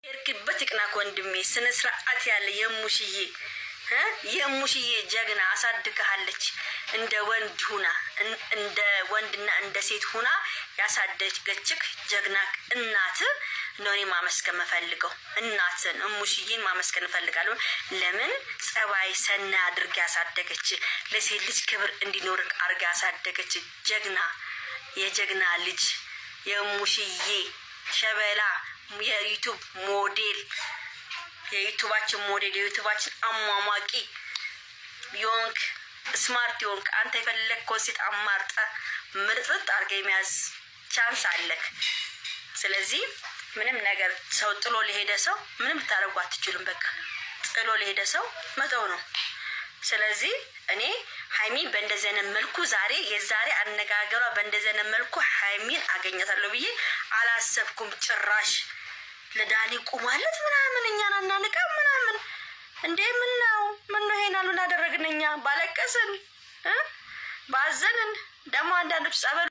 እርክበት ይቅናክ ወንድሜ ስነ ስርዓት ያለ የሙሽዬ ጀግና አሳድጋለች እንደ ወንድ ሁና እንደ ወንድና እንደ ሴት ሁና ያሳደገችክ ጀግና እናት ነው። እኔ ማመስገን መፈልገው እናትን ሙሽዬን ማመስገን እፈልጋለሁ። ለምን ጸባይ ሰና አድርጋ ያሳደገች ለሴት ልጅ ክብር እንዲኖርክ አርጋ ያሳደገች ጀግና የጀግና ልጅ የሙሽዬ ሸበላ የዩቲዩብ ሞዴል የዩቲዩባችን ሞዴል የዩቲዩባችን አሟሟቂ ዮንክ ስማርት ዮንክ አንተ የፈለግከው ሴት አማርጣ ምርጥጥ አርገ የሚያዝ ቻንስ አለክ። ስለዚህ ምንም ነገር ሰው ጥሎ ለሄደ ሰው ምንም ልታረጉ አትችሉም። በቃ ጥሎ ለሄደ ሰው መተው ነው። ስለዚህ እኔ ሃይሚ በእንደዘነ መልኩ የዛሬ አነጋገሯ በእንደዘነ መልኩ ሃይሚን አገኛታለሁ ብዬ አላሰብኩም ጭራሽ። ለዳኒ ቁማለት ምናምን እኛን አናንቃ ምናምን እንዴ ምን ነው ይሄን አሉ እናደረግነኛ ባለቀስን ባዘንን ደግሞ አንዳንዶች ጸበል